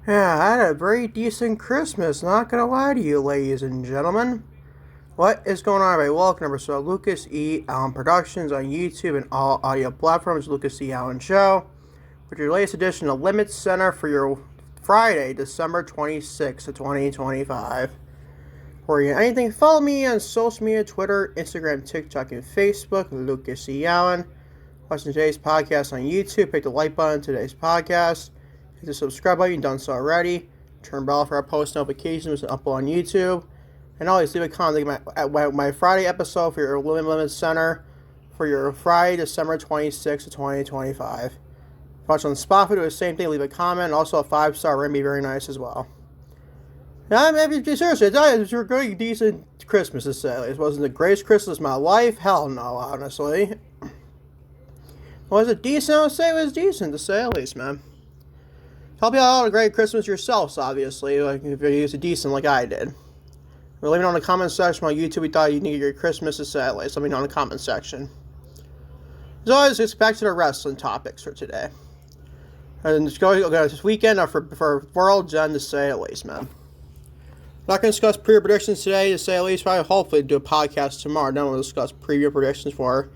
Yeah, I had a very decent Christmas, not gonna lie to you, ladies and gentlemen. What is going on, everybody? Welcome to episode of Lucas E. Allen Productions on YouTube and all audio platforms. Lucas E. Allen Show, with your latest edition of LimitsCenter for your Friday, December 26th of 2025. For you anything, follow me on social media, Twitter, Instagram, TikTok, and Facebook, Lucas E. Allen. Watching today's podcast on YouTube, hit the like button on today's podcast. Hit the subscribe button if you've done so already. Turn bell for our post notifications and upload on YouTube. And always leave a comment at my Friday episode for your LimitsCenter for your Friday, December 26th of 2025. If you watch on Spotify, do the same thing. Leave a comment. And also a 5-star rating would be very nice as well. Now, seriously, it was a really decent Christmas to say. It wasn't the greatest Christmas of my life. Hell no, honestly. Was it decent? I would say it was decent to say at least, man. Hope you all had a great Christmas yourselves, obviously, like if you used it decent like I did. We're leaving on the comment section on YouTube. We thought you needed your Christmas to say at least. Let me know in the comment section. As always, let's get back to the wrestling topics for today. And let's go this weekend for World's End to say at least, man. Not going to discuss preview predictions today to say at least. Probably hopefully do a podcast tomorrow. Then we'll discuss preview predictions for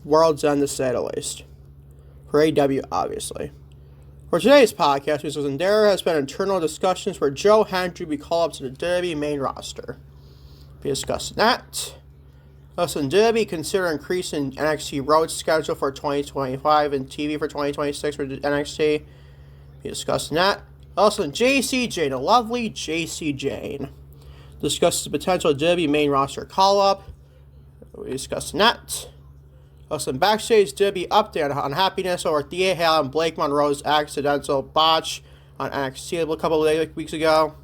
World's End to say at least. For AEW, obviously. For today's podcast, there has been internal discussions where Joe Hendry will be called up to the WWE main roster. We'll be discussing that. Also, WWE consider increasing NXT Road schedule for 2025 and TV for 2026 for NXT. We'll be discussing that. Also, Jacy Jayne, the lovely Jacy Jayne, discusses the potential WWE main roster call-up. We'll be discussing that. Also, Backstage WWE update on unhappiness over Thea Hail and Blake Monroe's accidental botch on NXT a couple of weeks ago.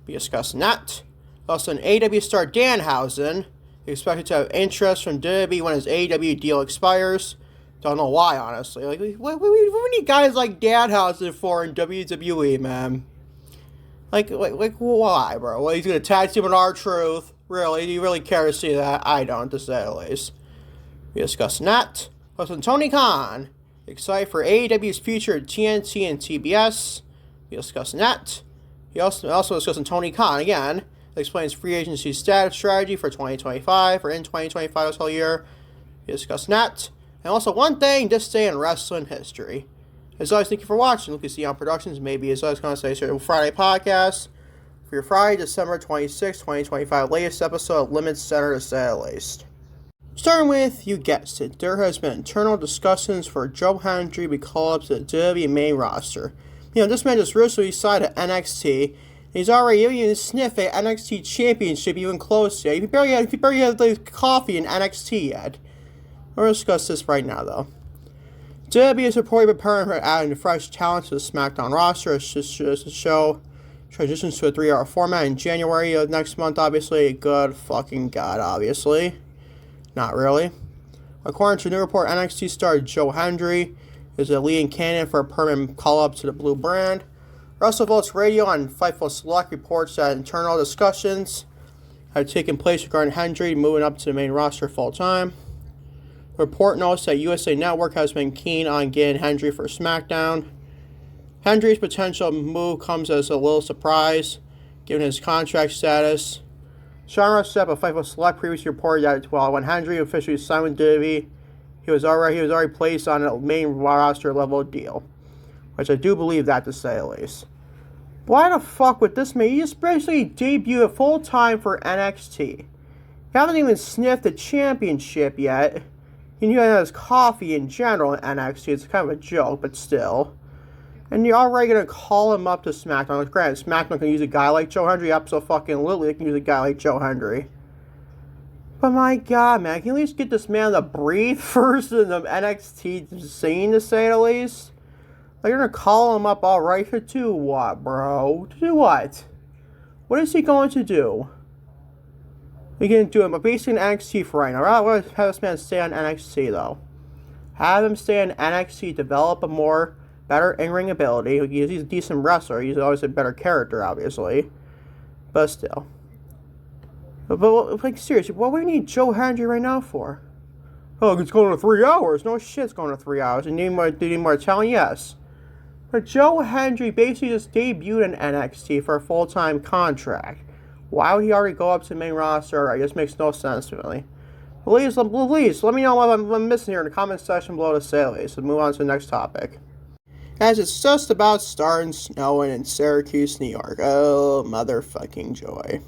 Be discussing that. Also, an AEW star Danhausen expected to have interest from WWE when his AEW deal expires. Don't know why, honestly. Like, what need guys like Danhausen for in WWE, man? Like why, bro? Well, he's gonna tag team with R-Truth. Really? Do you really care to see that? I don't, to say the least. We discussing that. Also, Tony Khan, excited for AEW's future at TNT and TBS. We discussing that. He also discussing Tony Khan again. Explains free agency status strategy for 2025 or in 2025 this whole year. We discussing that. And also one thing this day in wrestling history. As always, thank you for watching. Lucas E. Allen Productions. Maybe as always going to say so Friday podcast for your Friday, December 26, 2025 latest episode of LimitsCenter to say the least. Starting with, you guessed it, there has been internal discussions for Joe Hendry to be called up to the WWE main roster. This man just recently signed at NXT, and he's already even sniffed a NXT championship even close yet. If you barely had the coffee in NXT yet. We'll discuss this right now, though. WWE is reportedly preparing for adding fresh talent to the SmackDown roster as the show transitions to a 3-hour format in January of next month, obviously. Good fucking God, obviously. Not really. According to a new report, NXT star Joe Hendry is a leading candidate for a permanent call-up to the Blue brand. WrestleVotes Radio on Fightful Select reports that internal discussions have taken place regarding Hendry moving up to the main roster full-time. The report notes that USA Network has been keen on getting Hendry for SmackDown. Hendry's potential move comes as a little surprise, given his contract status. Sean Ross Sapp of Fightful Select previously reported that when Hendry officially signed with WWE, he was already placed on a main roster level deal, which I do believe that to say the least. Why the fuck would this man? He just basically debuted full time for NXT. You haven't even sniffed the championship yet. He knew that his coffee in general in NXT. It's kind of a joke, but still. And you're already going to call him up to SmackDown. Granted, SmackDown can use a guy like Joe Hendry. Absolutely, they can use a guy like Joe Hendry. But my God, man, can you at least get this man to breathe first in the NXT scene, to say the least? Like, you're going to call him up alright to do what, bro? To do what? What is he going to do? He can do him, but basically in NXT for right now. I want to have this man stay on NXT, though. Have him stay on NXT, develop a better in-ring ability. He's a decent wrestler. He's always a better character, obviously. But still. But like, seriously, what do we need Joe Hendry right now for? Oh, it's going to 3 hours. No shit, it's going to 3 hours. Do you need more talent? Yes. But Joe Hendry basically just debuted in NXT for a full-time contract. Why would he already go up to the main roster? It just makes no sense to me. Please, let me know what I'm missing here in the comment section below to say. Let's move on to the next topic. As it's just about starting snowing in Syracuse, New York. Oh, motherfucking joy.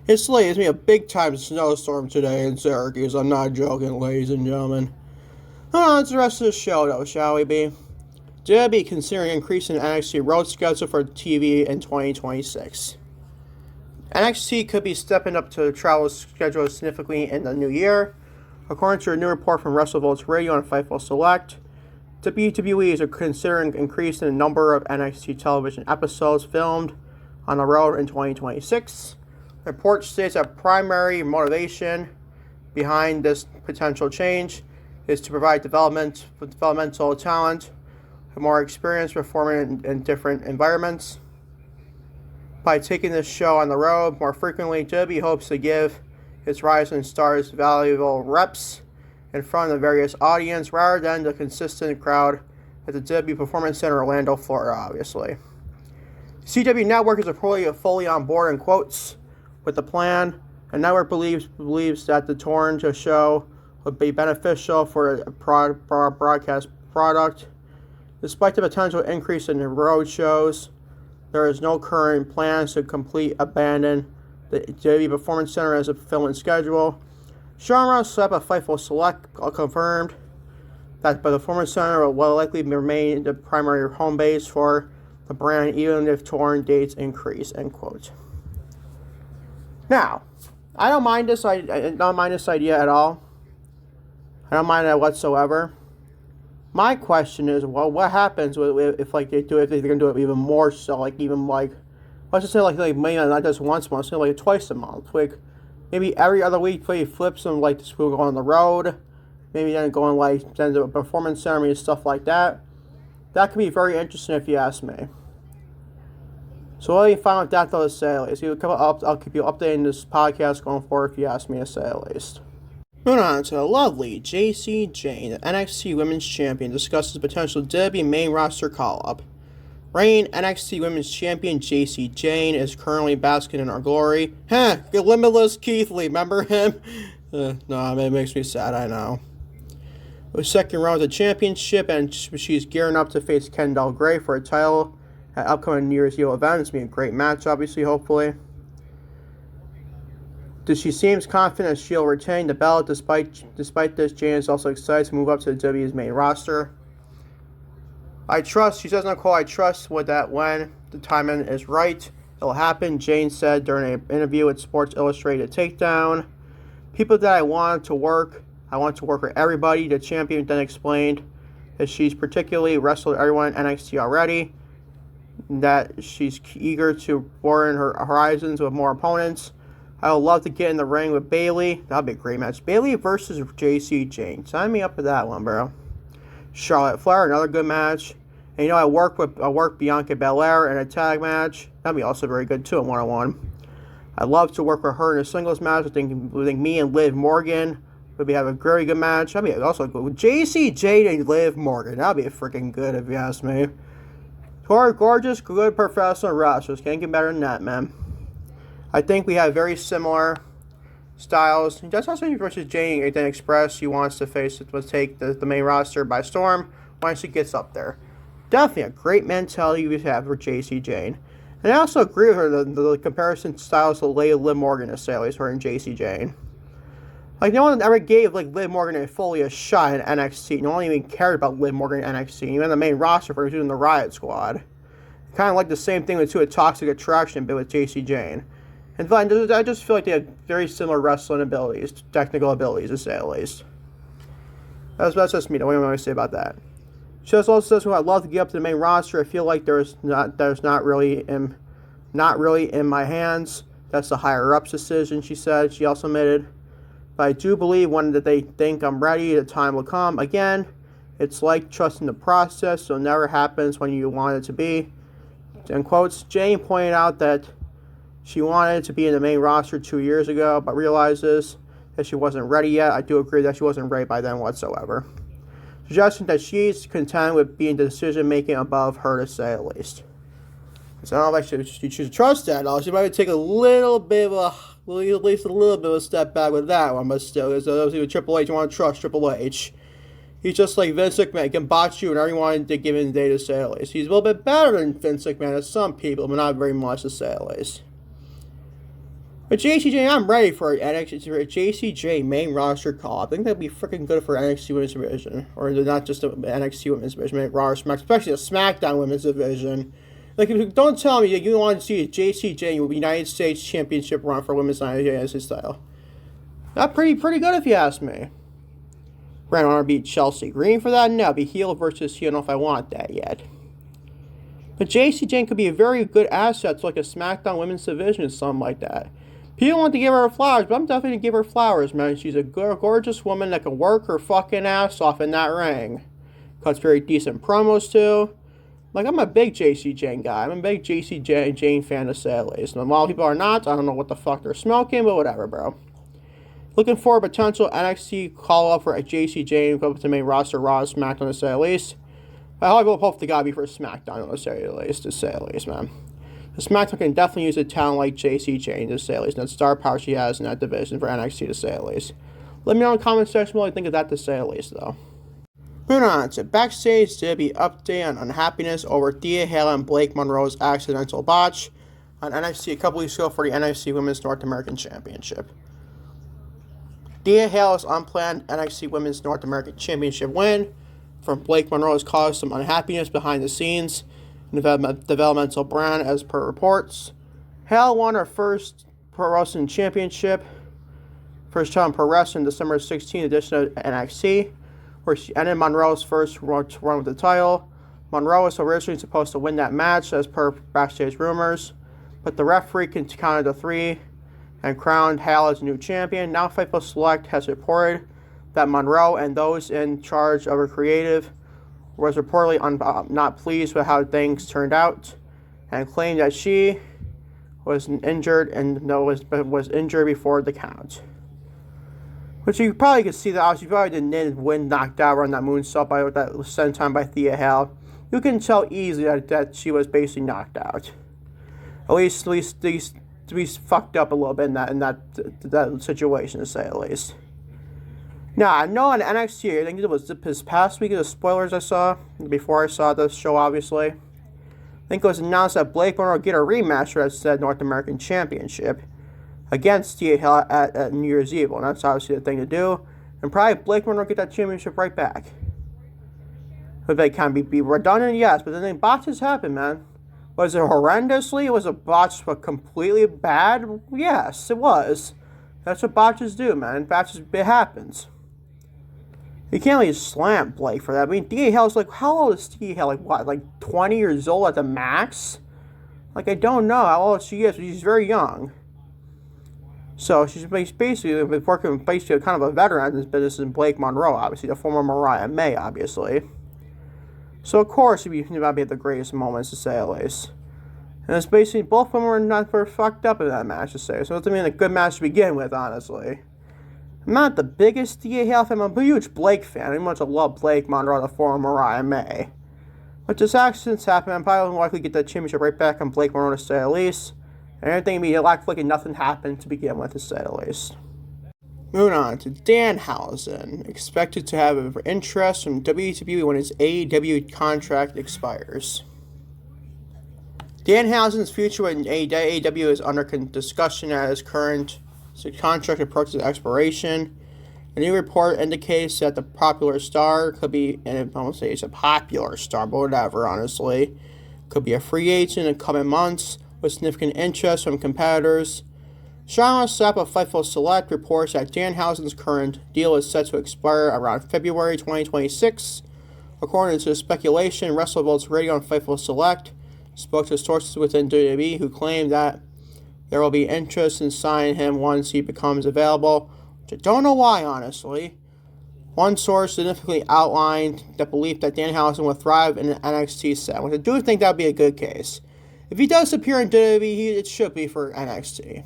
It's late. It's going to be a big-time snowstorm today in Syracuse. I'm not joking, ladies and gentlemen. On to the rest of the show, though, shall we be? WWE considering increasing the NXT road schedule for TV in 2026. NXT could be stepping up to the travel schedule significantly in the new year. According to a new report from WrestleVotes Radio and Fightful Select, WWE is considering increasing the number of NXT television episodes filmed on the road in 2026. The report states that primary motivation behind this potential change is to provide developmental talent with more experience performing in different environments. By taking this show on the road more frequently, WWE hopes to give its rising stars valuable reps in front of the various audience rather than the consistent crowd at the WWE Performance Center, Orlando, Florida, obviously. CW Network is fully on board, in quotes, with the plan. The network believes that the torn show would be beneficial for a broadcast product. Despite the potential increase in the road shows, there is no current plans to completely abandon the WWE Performance Center as a filming schedule. Genre Slap of Fightful Select confirmed that the Performance Center will likely remain the primary home base for the brand even if touring dates increase, end quote. Now, I don't mind this idea at all. I don't mind that whatsoever. My question is, well, what happens if they're gonna do it even more so, let's just say maybe not just once a month, say like twice a month, maybe every other week, they flip some the school going on the road, maybe then going then to a performance ceremony and stuff like that. That could be very interesting if you ask me. So what do you find with that though to say at least? I'll keep you updating this podcast going forward if you ask me to say at least. Moving on to the lovely Jacy Jayne, the NXT Women's Champion, discusses potential WWE main roster call-up. Reigning NXT Women's Champion Jacy Jayne is currently basking in her glory. Limitless Keith Lee, remember him? No, it makes me sad, I know. It was second round of the championship, and she's gearing up to face Kendall Gray for a title at upcoming New Year's Eve event. It's going to be a great match, obviously, hopefully. She seems confident she'll retain the belt. Despite this, Jayne is also excited to move up to the WWE's main roster. She says, I trust that when the timing is right, it'll happen, Jayne said during an interview with Sports Illustrated Takedown. People that I want to work with everybody, the champion then explained that she's particularly wrestled everyone in NXT already, that she's eager to broaden her horizons with more opponents. I would love to get in the ring with Bayley. That'd be a great match. Bayley versus Jacy Jayne. Sign me up for that one, bro. Charlotte Flair, another good match. And I worked Bianca Belair in a tag match. That'd be also very good too, in 1-on-1. I'd love to work with her in a singles match. I think me and Liv Morgan would have a very good match. That'd be also good. Jacy Jayne and Liv Morgan. That'd be freaking good if you ask me. Gorgeous, good professional wrestlers. Can't get better than that, man. I think we have very similar styles. That's also versus Jayne then expressed she wants to take the main roster by storm once she gets up there. Definitely a great mentality we have for Jacy Jayne. And I also agree with her the comparison styles to Liv Morgan to say, at least her and Jacy Jayne. No one ever gave Liv Morgan a shot in NXT. No one even cared about Liv Morgan in NXT. Even the main roster for doing the Riot Squad. Kind of like the same thing with Toxic Attraction, but with Jacy Jayne. And I just feel like they have very similar wrestling abilities, technical abilities to say at least. That's just me. What do I say about that? She also says, "I'd love to get up to the main roster. I feel like there's not really in my hands. That's the higher ups' decision." She said. She also admitted, "But I do believe when that they think I'm ready, the time will come. Again, it's like trusting the process, so it never happens when you want it to be." In quotes, Jayne pointed out that she wanted to be in the main roster 2 years ago, but realizes that she wasn't ready yet. I do agree that she wasn't ready by then whatsoever. suggesting that she's content with being the decision-making above her, to say the least. So I don't know if you should trust that. She might take a little bit of at least a little bit of a step back with that one, but still, because obviously with Triple H, you want to trust Triple H. He's just like Vince McMahon. He can botch you whenever you want to give him the day, to say the least. He's a little bit better than Vince McMahon to some people, but not very much, to say the least. But Jacy Jayne, I'm ready for a Jacy Jayne main roster call. I think that'd be freaking good for NXT Women's Division. Or not just the NXT Women's Division, but Raw, especially the SmackDown Women's Division. Like, don't tell me that you want to see a Jacy Jayne with United States Championship run for Women's United States title. That's pretty good if you ask me. Brand want to beat Chelsea Green for that? No, be heel versus heel. I don't know if I want that yet. But Jacy Jayne could be a very good asset to like a SmackDown Women's Division or something like that. People want to give her flowers, but I'm definitely going to give her flowers, man. She's a gorgeous woman that can work her fucking ass off in that ring. Cuts very decent promos, too. Like, I'm a big Jacy Jayne guy. I'm a big Jacy Jayne fan, to say the least. And a lot of people are not. I don't know what the fuck they're smoking, but whatever, bro. Looking for a potential NXT call-up for a Jacy Jayne to come up to the main roster, Raw, SmackDown, to say the least. I hope the guy be for SmackDown, to say the least, man. The SmackDown can definitely use a talent like Jacy Jayne, to say the least, and that star power she has in that division for NXT, to say the least. Let me know in the comment section what you think of that, to say the least, though. Moving on to Backstage WWE update on unhappiness over Thea Hail and Blake Monroe's accidental botch on NXT a couple weeks ago for the NXT Women's North American Championship. Thea Hail's unplanned NXT Women's North American Championship win from Blake Monroe has caused some unhappiness behind the scenes in the developmental brand, as per reports. Hail won her first Pro Wrestling Championship, first time Pro Wrestling, December 16th edition of NXT, where she ended Monroe's first run with the title. Monroe was originally supposed to win that match, as per backstage rumors, but the referee counted to 3 and crowned Hail as new champion. Now Fightful Select has reported that Monroe and those in charge of her creative was reportedly not pleased with how things turned out, and claimed that she was injured and was injured before the count. Which you probably could see that she probably didn't win knocked out on that moonsault by that sent time by Thea Hail. You can tell easily that she was basically knocked out. At least fucked up a little bit in that situation, to say the least. Now, I know on NXT, I think it was this past week, the spoilers I saw, before I saw the show, obviously. I think it was announced that Blake Monroe would get a rematch for that said North American Championship against Thea Hail at New Year's Eve. And that's obviously the thing to do. And probably Blake Monroe get that championship right back. Would they kind of be redundant? Yes, but then botches happen, man. Was it horrendously? Was it botched but completely bad? Yes, it was. That's what botches do, man. It happens. You can't really slam Blake for that. I mean, Thea Hail's like, how old is Thea Hail? Like, what? Like 20 years old at the max? Like, I don't know how old she is, but she's very young. So she's basically been working with basically kind of a veteran in this business in Blake Monroe, obviously, the former Mariah May, obviously. So, of course, she might be at the greatest moments, to say the least. And it's basically, both women were fucked up in that match, to say. So, it doesn't mean a good match to begin with, honestly. I'm not the biggest Thea Hail fan, I'm a huge Blake fan. I much love Blake Monroe, the former Mariah May. But this accident's happened, I'm probably likely to get that championship right back on Blake Monroe, to say the least. And everything would be like nothing happened to begin with, to say the least. Moving on to Danhausen, expected to have interest from WWE when his AEW contract expires. Danhausen's future in AEW is under discussion as his current contract approaches expiration. A new report indicates that the popular star could be, and I won't say he's a popular star, but whatever, honestly, could be a free agent in coming months with significant interest from competitors. Sean Sapp of Fightful Select reports that Danhausen's current deal is set to expire around February 2026. According to the speculation, WrestleVotes Radio on Fightful Select spoke to sources within WWE who claimed that there will be interest in signing him once he becomes available, which I don't know why, honestly. One source significantly outlined the belief that Danhausen will thrive in an NXT set, which I do think that would be a good case. If he does appear in WWE, it should be for NXT.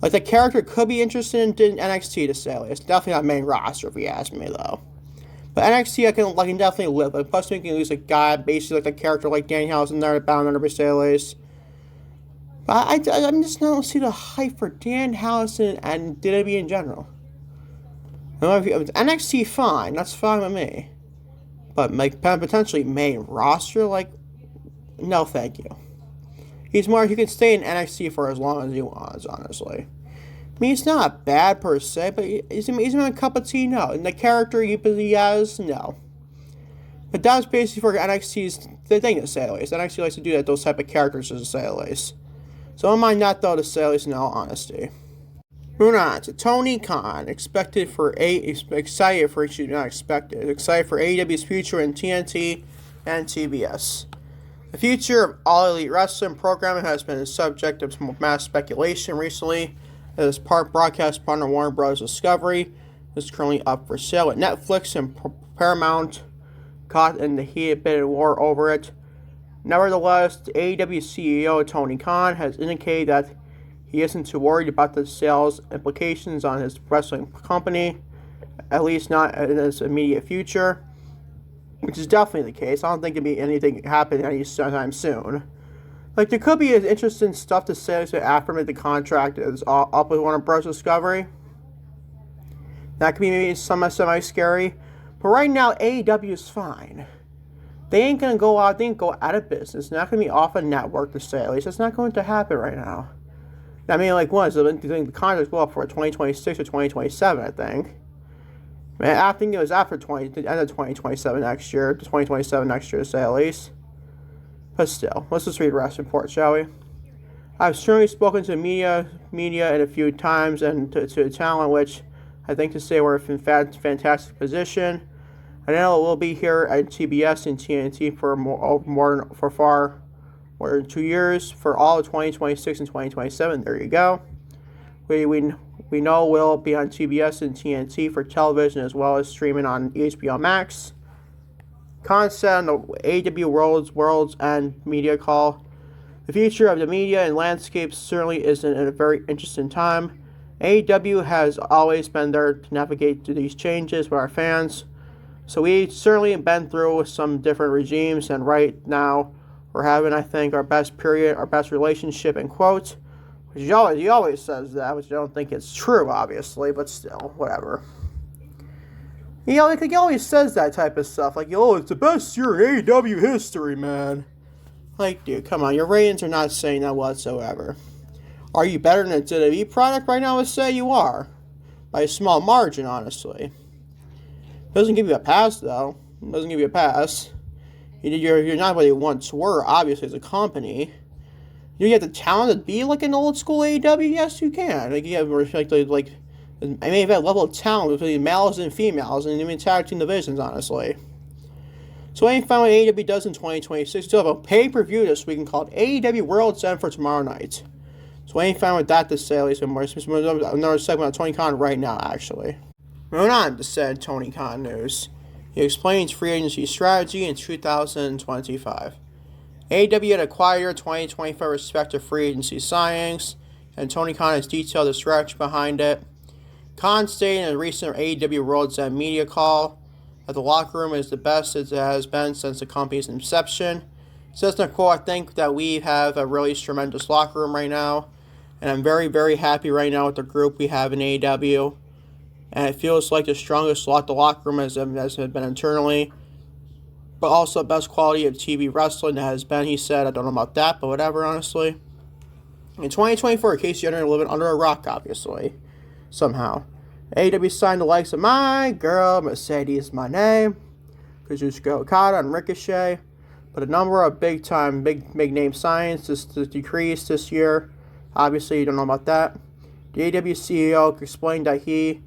Like, the character could be interested in NXT, to say. It's definitely not main roster, if you ask me, though. But NXT, I can definitely live. Like, plus, we can use a guy, basically like a character like Danhausen there, bound under Mercedes. But I'm just not see the hype for Danhausen and WWE in general. NXT, fine. That's fine with me. But like potentially main roster, like, no, thank you. He can stay in NXT for as long as he wants, honestly. I mean, he's not bad per se, but is he a cup of tea? No. And the character he has, no. But that was basically for NXT's the thing to say at least. NXT likes to do that, those type of characters to say at least. So I might not though to say at least in all honesty. Moving on to Tony Khan, excited for AEW's future in TNT and TBS. The future of All Elite Wrestling programming has been the subject of mass speculation recently, as part broadcast partner Warner Bros. Discovery is currently up for sale at Netflix, and Paramount caught in the heated bidding war over it. Nevertheless, the AEW CEO Tony Khan has indicated that he isn't too worried about the sales implications on his wrestling company, at least not in his immediate future, which is definitely the case. I don't think there'll be anything happening anytime soon. Like, there could be interesting stuff to say after the contract is up with Warner Bros. Discovery. That could be maybe semi-scary. But right now, AEW is fine. They ain't going to go out. They ain't go out of business. They're not going to be off a network to say at least. It's not going to happen right now. I mean, like, once the contracts go up for 2026 or 2027, I think. I think it was after the end of 2027 next year, 2027 next year to say at least. But still, let's just read the rest report, shall we? I've certainly spoken to media in a few times and to talent, which I think to say we're in a fantastic position. I know we'll be here at TBS and TNT for far more than 2 years, for all of 2026 and 2027. There you go. We know we'll be on TBS and TNT for television as well as streaming on HBO Max. Concept on the AEW World's End media call. The future of the media and landscape certainly is in a very interesting time. AEW has always been there to navigate through these changes with our fans. So we've certainly been through some different regimes, and right now we're having, I think, our best relationship, in quotes. He always says that, which I don't think it's true, obviously, but still, whatever. He always says that type of stuff, like, it's the best year in AEW history, man. Like, dude, come on, your ratings are not saying that whatsoever. Are you better than a WWE product right now? I would say you are. By a small margin, honestly. Doesn't give you a pass, though. It doesn't give you a pass. You're not what you once were, obviously, as a company. You have the talent to be like an old school AEW? Yes, you can. Like, you have I may have that level of talent between males and females and even tag team divisions, honestly. So I ain't found what AEW does in 2026. We still have a pay-per-view this weekend called AEW World's End for tomorrow night. So I ain't found with that to say, at least another segment on Tony Khan right now, actually. Moving on to said Tony Khan news. He explains free agency strategy in 2025. AEW had acquired 2025 respective free agency signings, and Tony Khan has detailed the strategy behind it. Khan stated in a recent AEW World's End media call that the locker room is the best it has been since the company's inception. He says in a quote, "I think that we have a really tremendous locker room right now, and I'm very, very happy right now with the group we have in AEW. And it feels like the strongest locker room has been internally, but also the best quality of TV wrestling that has been," he said. I don't know about that, but whatever, honestly. In 2024, Casey Hendry living under a rock, obviously, somehow. AEW signed the likes of my girl, Mercedes, my name, Kazuchika Okada, and Ricochet, but a number of big name signings just decreased this year. Obviously, you don't know about that. The AEW CEO explained that he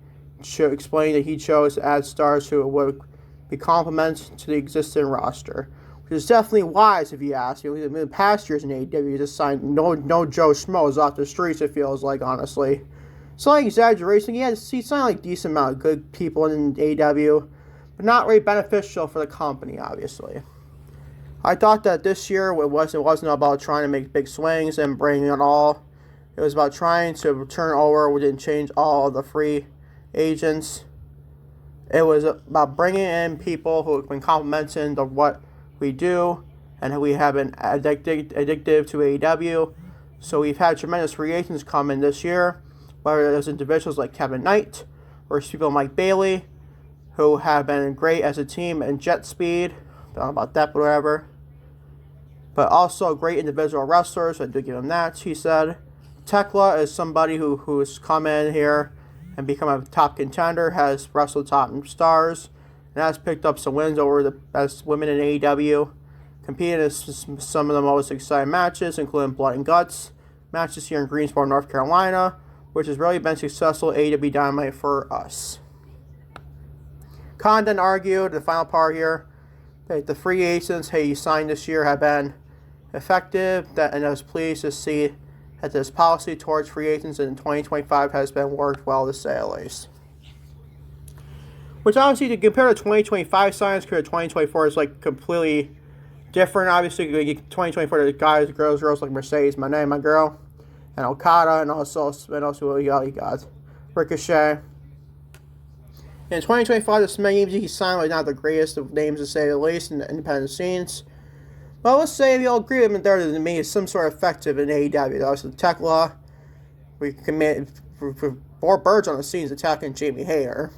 chose to add stars who would be complements to the existing roster, which is definitely wise if you ask me. In the past years in AEW, you just signed no Joe Schmoes off the streets, it feels like, honestly. Slight exaggeration. He signed like decent amount of good people in AEW, but not really beneficial for the company, obviously. I thought that this year it wasn't about trying to make big swings and bring it all. It was about trying to turn over. We didn't change all of the free agents. It was about bringing in people who have been complimenting of what we do and who we have been addictive to AEW. So we've had tremendous free agents come in this year, whether there's individuals like Kevin Knight or people like Bailey, who have been great as a team in jet speed. Don't know about that, but whatever. But also great individual wrestlers. I do give him that, he said. Tekla is somebody who's come in here and become a top contender, has wrestled top stars, and has picked up some wins over the best women in AEW. Competed in some of the most exciting matches, including Blood and Guts matches here in Greensboro, North Carolina, which has really been successful AEW Dynamite for us. Condon argued the final part here that the free agents he signed this year have been effective, and I was pleased to see that this policy towards free agents in 2025 has been worked well, to say the least. Which obviously, to compare the 2025 signings compared to 2024 is like completely different. Obviously, 2024 the guys, girls like Mercedes, my name, my girl, and Okada, and also you got Ricochet. In 2025, the names he signed were not the greatest of names, to say the least, in the independent scenes. Well, let's say we all agree with him there to me is some sort of effective in AEW. Obviously, Tekla, we commit for 4 birds on the scenes attacking Jamie Hayter.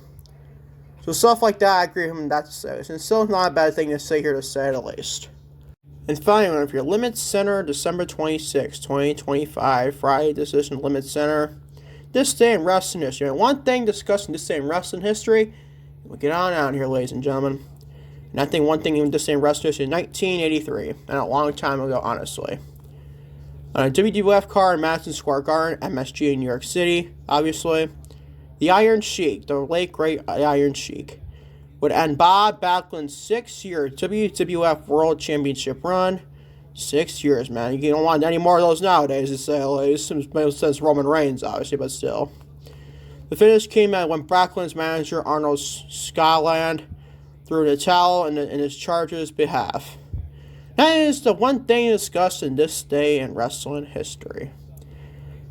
So stuff like that, I agree with him that to say. And still not a bad thing to say here, to say the least. And finally, if your LimitsCenter, December 26, 2025, Friday decision LimitsCenter. This day in wrestling history. And one thing discussing this day in wrestling history, we'll get on out here, ladies and gentlemen. And I think one thing in this day in wrestling history is 1983, and a long time ago, honestly. On a WWF card in Madison Square Garden, MSG in New York City, obviously, the Iron Sheik, the late great Iron Sheik, would end Bob Backlund's 6-year WWF World Championship run. 6 years, man. You don't want any more of those nowadays, to say the least. Since Roman Reigns, obviously, but still. The finish came at when Backlund's manager, Arnold Scotland, threw the towel in his charge's behalf. That is the one thing discussed in this day in wrestling history.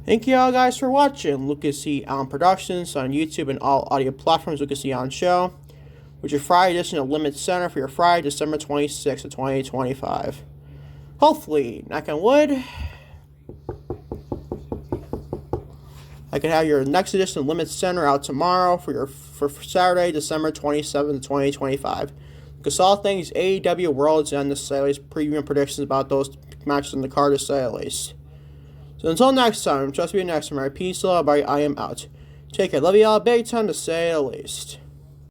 Thank you all guys for watching Lucas E. Allen Productions on YouTube and all audio platforms. Lucas E. Allen Show, which is Friday edition of LimitsCenter for your Friday, December 26th of 2025. Hopefully, knock on wood, I can have your next edition of LimitsCenter out tomorrow for Saturday, December 27th, 2025. Because all things AEW Worlds and the say least, preview and predictions about those matches in the card, to say the least. So until next time, trust me next time, peace, love, I am out. Take care, love you all big time, to say the least.